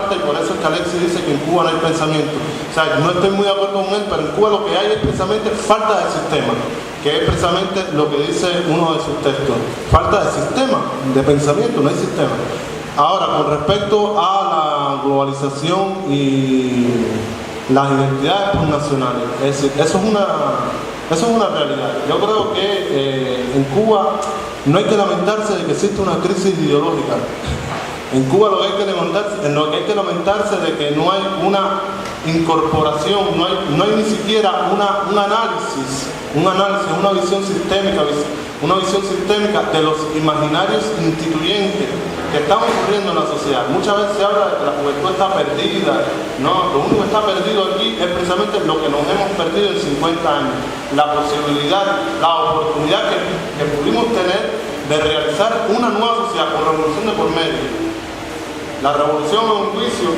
falta, y por eso es que Alexis dice que en Cuba no hay pensamiento. O sea, no estoy muy de acuerdo con él, pero en Cuba lo que hay es precisamente falta de sistema, que es precisamente lo que dice uno de sus textos. Falta de sistema, de pensamiento, no hay sistema. Ahora, con respecto a la globalización y las identidades nacionales, es decir, eso es una realidad. Yo creo que en Cuba no hay que lamentarse de que existe una crisis ideológica. En Cuba lo que hay que lamentarse de que no hay una incorporación, no hay ni siquiera un análisis, una visión sistémica de los imaginarios instituyentes que están ocurriendo en la sociedad. Muchas veces se habla de que la juventud está perdida. No, lo único que está perdido aquí es precisamente lo que nos hemos perdido en 50 años. La posibilidad, la oportunidad que pudimos tener de realizar una nueva sociedad con revolución de por medio. La revolución a un juicio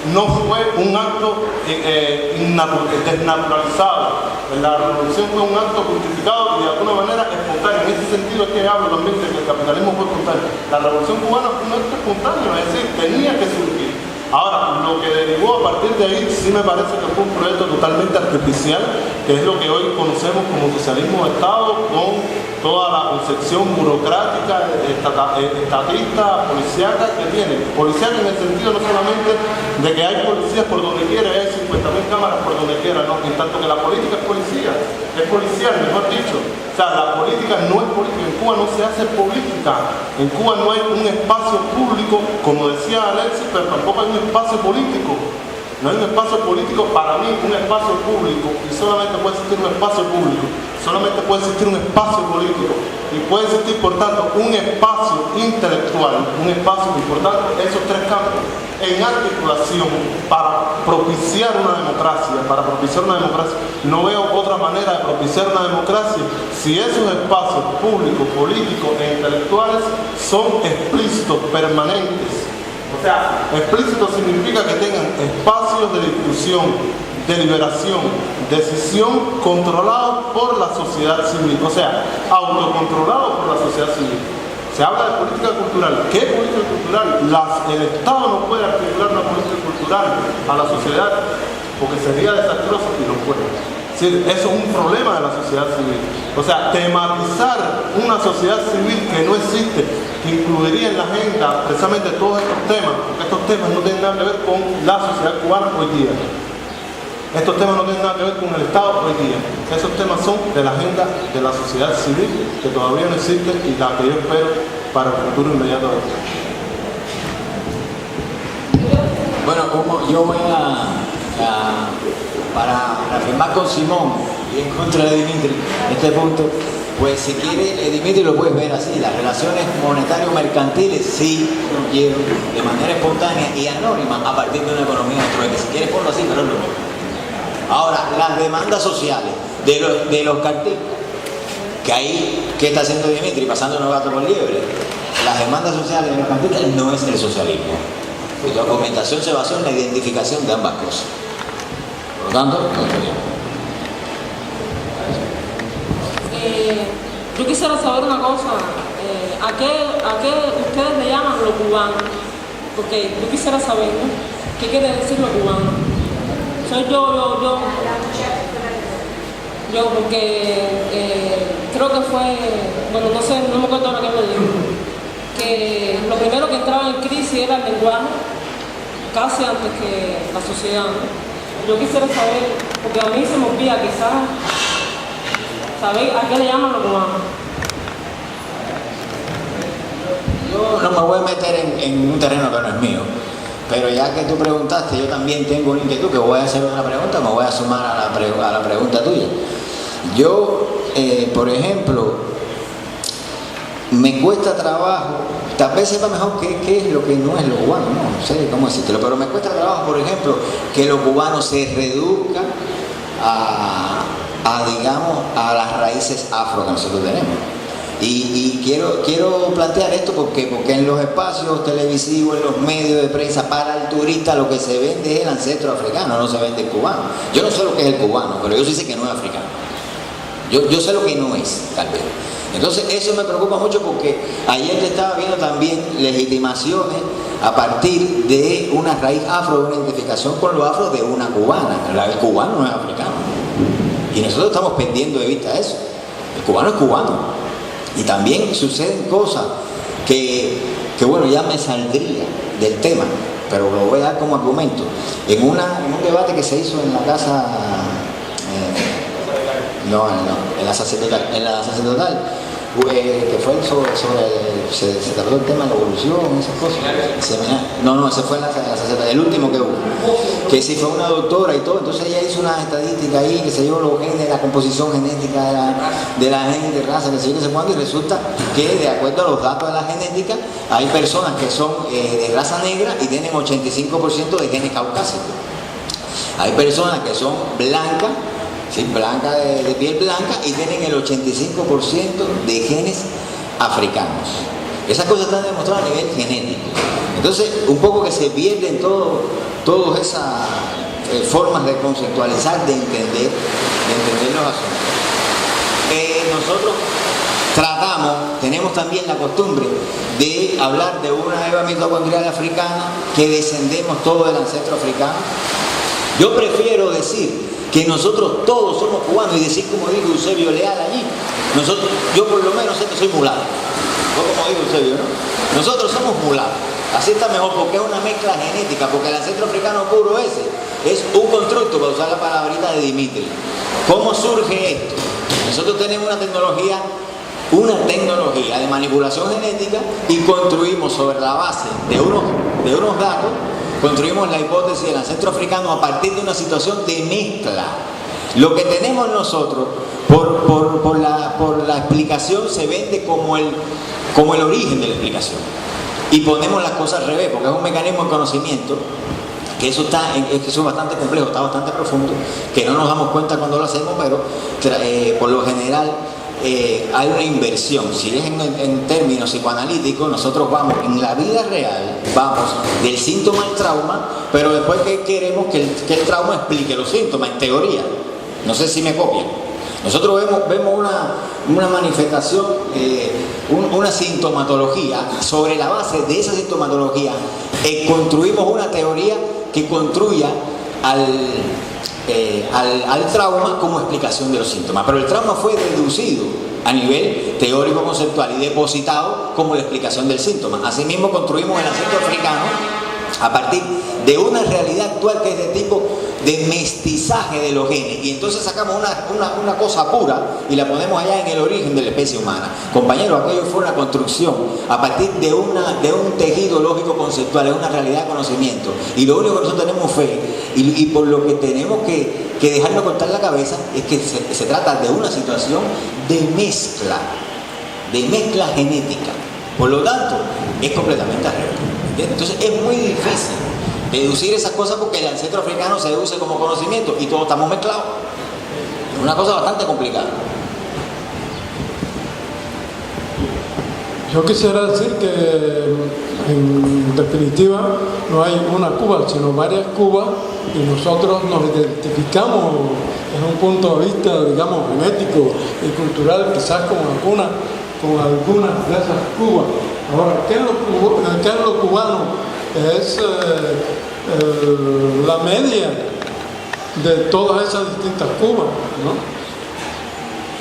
no fue un acto desnaturalizado. La revolución fue un acto justificado y de alguna manera espontáneo. En ese sentido es que hablo también de que el capitalismo fue espontáneo. La revolución cubana fue un acto espontáneo, es decir, tenía que surgir. Ahora, lo que derivó a partir de ahí sí me parece que fue un proyecto totalmente artificial, que es lo que hoy conocemos como socialismo de Estado, con toda la concepción burocrática, estatista, policíaca que tiene. Policíaca en el sentido no solamente de que hay policías por donde quiera, hay 50.000 cámaras por donde quiera, no, en tanto que la política es policía, es policial, mejor dicho. O sea, la política no es política, en Cuba no se hace política, en Cuba no hay un espacio público, como decía Alexis, pero tampoco hay un espacio político. No hay un espacio político, para mí un espacio público, y solamente puede existir un espacio público, solamente puede existir un espacio político, y puede existir por tanto un espacio intelectual, un espacio importante, esos tres campos, en articulación para propiciar una democracia, No veo otra manera de propiciar una democracia si esos espacios públicos, políticos e intelectuales son explícitos, permanentes. O sea, explícito significa que tengan espacios de discusión, deliberación, decisión controlados por la sociedad civil, o sea, autocontrolados por la sociedad civil. Se habla de política cultural. ¿Qué política cultural? El Estado no puede articular una política cultural a la sociedad porque sería desastroso y no puede. Es decir, eso es un problema de la sociedad civil. O sea, tematizar una sociedad civil que no existe, que incluiría en la agenda precisamente todos estos temas, porque estos temas no tienen nada que ver con la sociedad cubana hoy día. Estos temas no tienen nada que ver con el Estado hoy día. Esos temas son de la agenda de la sociedad civil, que todavía no existe y la que yo espero para el futuro inmediato de esto. Bueno, como yo voy para afirmar con Simón y en contra de Dimitri este punto, pues si quiere, Dimitri lo puedes ver así, las relaciones monetario-mercantiles sí surgieron de manera espontánea y anónima a partir de una economía de trueque. Si quieres ponlo así, pero es lo mismo. Ahora, las demandas sociales de los carteles, que ahí, ¿qué está haciendo Dimitri? Pasando unos gatos por liebre. Las demandas sociales de los carteles no es el socialismo. Su argumentación se basó en la identificación de ambas cosas. Por lo tanto, no estoy bien. Yo quisiera saber una cosa. ¿A qué ustedes le llaman lo cubano? Porque yo quisiera saber, ¿no? ¿Qué quiere decir lo cubano? Soy yo, porque creo que fue, bueno, no sé, no me acuerdo ahora qué me dijo, que lo primero que entraba en crisis era el lenguaje, casi antes que la sociedad, ¿no? Yo quisiera saber, porque a mí se me olvida quizás, ¿sabéis a qué le llaman los cubanos? Yo no me voy a meter en un terreno que no es mío. Pero ya que tú preguntaste, yo también tengo una inquietud, que voy a hacer otra pregunta, me voy a sumar a la pregunta tuya. Yo, por ejemplo, me cuesta trabajo, tal vez sepa mejor qué es lo que no es lo cubano, no sé cómo decírtelo, pero me cuesta trabajo, por ejemplo, que lo cubano se reduzca digamos, a las raíces afro que nosotros tenemos. Y quiero plantear esto porque en los espacios televisivos, en los medios de prensa, para el turista lo que se vende es el ancestro africano, no se vende el cubano. Yo no sé lo que es el cubano, pero yo sí sé que no es africano. Yo sé lo que no es, tal vez. Entonces eso me preocupa mucho porque ayer te estaba viendo también legitimaciones a partir de una raíz afro, de una identificación con lo afro de una cubana. El cubano no es africano. Y nosotros estamos perdiendo de vista eso. El cubano es cubano. Y también suceden cosas que bueno, ya me saldría del tema, pero lo voy a dar como argumento. En un debate que se hizo en la casa, en la sacerdotal, que fue se trató el tema de la evolución, esas cosas. Ese fue en la sacerdotal, el último que hubo. Que sí fue una doctora y todo, entonces ella hizo una estadística ahí, que se yo, los genes, la composición genética de la gente, raza, que se yo, no sé cuándo, y resulta que de acuerdo a los datos de la genética, hay personas que son de raza negra y tienen 85% de genes caucásicos. Hay personas que son blancas, ¿sí? Blanca de piel blanca, y tienen el 85% de genes africanos. Esas cosas están demostradas a nivel genético. Entonces, un poco que se pierden todas esas formas de conceptualizar, de entender los asuntos. Nosotros tenemos también la costumbre de hablar de una Eva mitocondrial africana, que descendemos todo del ancestro africano. Yo prefiero decir que nosotros todos somos cubanos y decir, como dijo Eusebio Leal allí, yo por lo menos sé que soy mulato. Como dijo Eusebio, ¿no? Nosotros somos mulatos. Así está mejor, porque es una mezcla genética, porque el ancestro africano puro ese es un constructo, para usar la palabrita de Dimitri. ¿Cómo surge esto? Nosotros tenemos una tecnología de manipulación genética y construimos sobre la base de unos datos, construimos la hipótesis del ancestro africano a partir de una situación de mezcla. Lo que tenemos nosotros, por la explicación, se vende como el origen de la explicación. Y ponemos las cosas al revés, porque es un mecanismo de conocimiento, que eso es bastante complejo, está bastante profundo, que no nos damos cuenta cuando lo hacemos, pero por lo general hay una inversión. Si es en términos psicoanalíticos, nosotros vamos en la vida real, vamos del síntoma al trauma, pero después que queremos que el trauma explique los síntomas, en teoría. No sé si me copian. Nosotros vemos una manifestación, una sintomatología. Sobre la base de esa sintomatología construimos una teoría que construya al trauma como explicación de los síntomas. Pero el trauma fue deducido a nivel teórico conceptual y depositado como la explicación del síntoma. Asimismo, construimos el ancestro africano a partir de una realidad actual que es de tipo de mestizaje de los genes, y entonces sacamos una cosa pura y la ponemos allá en el origen de la especie humana. Compañeros, aquello fue una construcción a partir de un tejido lógico conceptual, es una realidad de conocimiento, y lo único que nosotros tenemos fe, y por lo que tenemos que dejarnos cortar la cabeza, es que se trata de una situación de mezcla genética. Por lo tanto, es completamente al revés. Entonces es muy difícil deducir esas cosas, porque el ancestro africano se deduce como conocimiento y todos estamos mezclados. Es una cosa bastante complicada. Yo quisiera decir que en definitiva no hay una Cuba, sino varias Cubas, y nosotros nos identificamos desde un punto de vista, digamos, genético y cultural, quizás con algunas de esas Cubas. Ahora, ¿qué es lo cubano? Es la media de todas esas distintas Cubas, ¿no?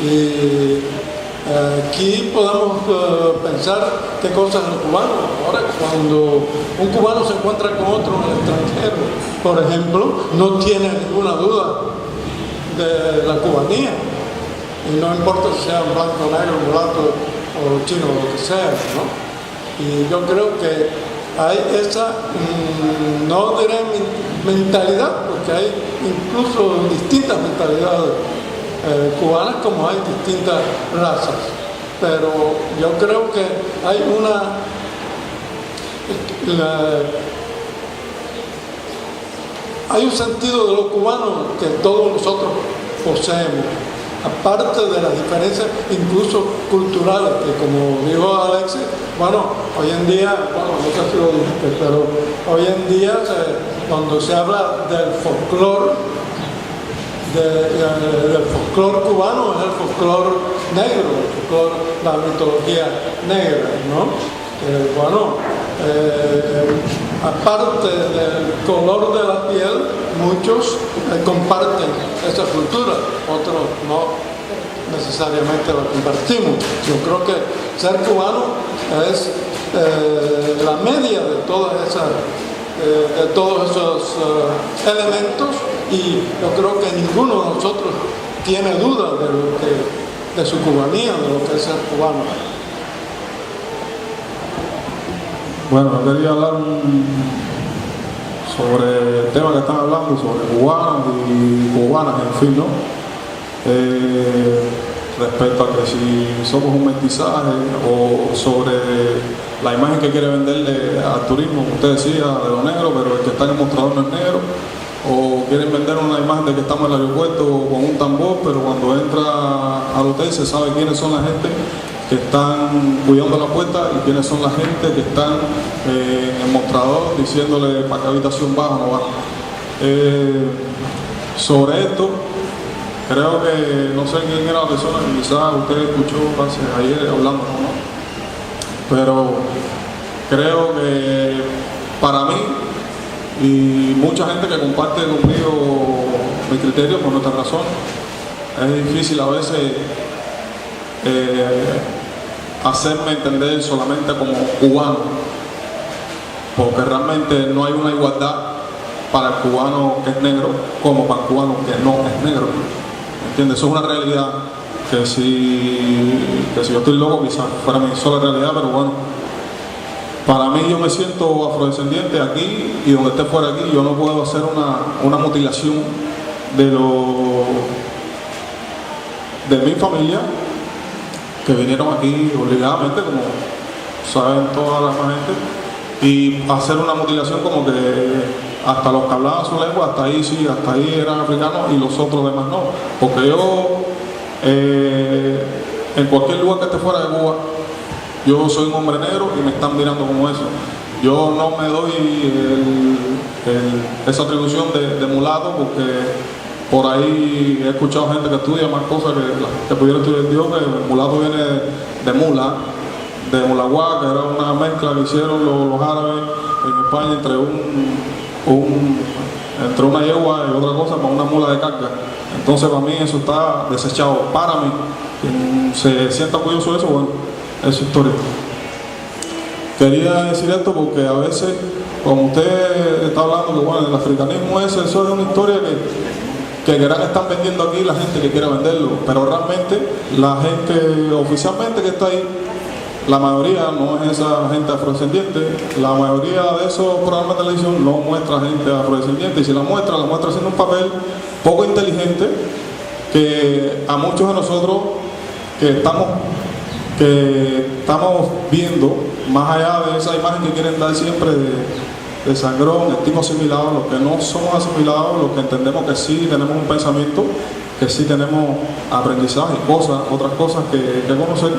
Y aquí podemos pensar qué cosas es lo cubano. Ahora, cuando un cubano se encuentra con otro en el extranjero, por ejemplo, no tiene ninguna duda de la cubanía, y no importa si sea blanco, negro, mulato o chino, o lo que sea, ¿no? Y yo creo que hay esa, no diré mentalidad, porque hay incluso distintas mentalidades cubanas, como hay distintas razas, pero yo creo que hay hay un sentido de lo cubano que todos nosotros poseemos, aparte de las diferencias incluso culturales, que como dijo Alexis, hoy en día, no sé si lo dijiste, pero hoy en día cuando se habla del folclore, del folclore cubano, es el folclore negro, la mitología negra, ¿no? aparte del color de la piel, muchos comparten esa cultura, otros no necesariamente la compartimos. Yo creo que ser cubano es la media de todos esos elementos, y yo creo que ninguno de nosotros tiene duda de su cubanía, de lo que es ser cubano. Bueno, yo quería hablar sobre el tema que están hablando, sobre cubanos y cubanas, en fin, ¿no? Respecto a que si somos un mestizaje, o sobre la imagen que quiere venderle al turismo, como usted decía, de lo negro, pero el que está en el mostrador no es negro, o quieren vender una imagen de que estamos en el aeropuerto con un tambor, pero cuando entra al hotel se sabe quiénes son la gente que están cuidando la puerta y quiénes son la gente que están en el mostrador diciéndole para qué habitación baja o no baja. Sobre esto, creo que, no sé quién era la persona, quizás usted escuchó ayer hablando, ¿no? Pero creo que para mí y mucha gente que comparte conmigo mi criterio por nuestra razón, es difícil a veces hacerme entender solamente como cubano, porque realmente no hay una igualdad para el cubano que es negro como para el cubano que no es negro. ¿Entiendes? Eso es una realidad que si yo estoy loco quizás fuera mi sola realidad, pero bueno, para mí yo me siento afrodescendiente aquí, y donde esté fuera aquí yo no puedo hacer una mutilación de mi familia que vinieron aquí obligadamente, como saben toda la demás gente, y hacer una mutilación como que hasta los que hablaban su lengua, hasta ahí sí, hasta ahí eran africanos y los otros demás no. Porque yo, en cualquier lugar que esté fuera de Cuba, yo soy un hombre negro y me están mirando como eso. Yo no me doy esa atribución de mulato, porque por ahí he escuchado gente que estudia más cosas que pudiera estudiar Dios, que el mulato viene de mula, de mulaguá, que era una mezcla que hicieron los árabes en España entre una yegua y otra cosa, para una mula de carga. Entonces para mí eso está desechado. Para mí, quien se sienta orgulloso de eso, bueno, es su historia. Quería decir esto porque a veces, como usted está hablando, que bueno, el africanismo eso es una historia que están vendiendo aquí la gente que quiere venderlo, pero realmente la gente oficialmente que está ahí, la mayoría no es esa gente afrodescendiente. La mayoría de esos programas de televisión no muestra gente afrodescendiente, y si la muestra haciendo un papel poco inteligente, que a muchos de nosotros que estamos viendo, más allá de esa imagen que quieren dar siempre de sangrón, el tipo asimilado, los que no somos asimilados, los que entendemos que sí tenemos un pensamiento, que sí tenemos aprendizaje, otras cosas que conocer,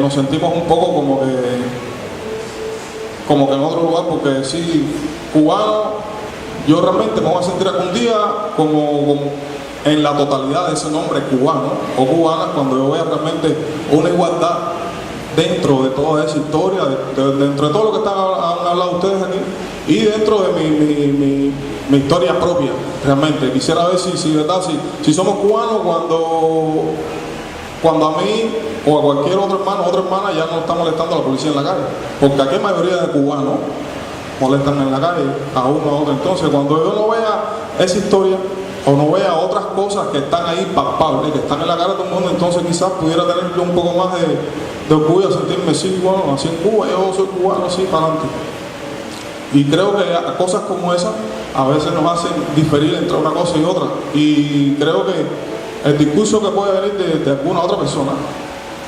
nos sentimos un poco como que en otro lugar, porque sí, cubano, yo realmente me voy a sentir algún día como en la totalidad de ese nombre cubano o cubana, cuando yo vea realmente una igualdad dentro de toda esa historia, dentro de todo lo que han hablado ustedes aquí, y dentro de mi historia propia. Realmente quisiera ver si somos cubanos cuando a mí o a cualquier otro hermano o otra hermana ya no está molestando a la policía en la calle, porque aquí la mayoría de cubanos molestan en la calle a uno a otro. Entonces cuando yo no vea esa historia o no vea otras cosas que están ahí palpables, que están en la cara de todo el mundo, entonces quizás pudiera tener un poco más de orgullo, sentirme sí, bueno, así en Cuba, yo soy cubano, así para adelante. Y creo que cosas como esas a veces nos hacen diferir entre una cosa y otra, y creo que el discurso que puede venir de alguna otra persona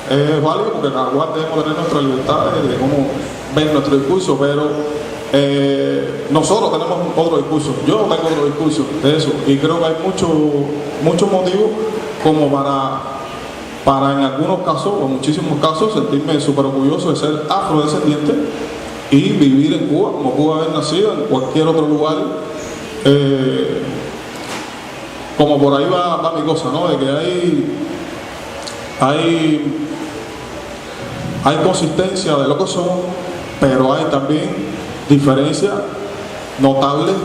es válido, porque cada cual debemos tener nuestra libertad de cómo ver nuestro discurso, pero nosotros tenemos otro discurso, yo tengo otro discurso de eso, y creo que hay muchos motivos como para en algunos casos, o en muchísimos casos, sentirme súper orgulloso de ser afrodescendiente y vivir en Cuba como pude haber nacido en cualquier otro lugar. Como por ahí va mi cosa, ¿no? De que hay consistencia de lo que somos pero hay también diferencias notables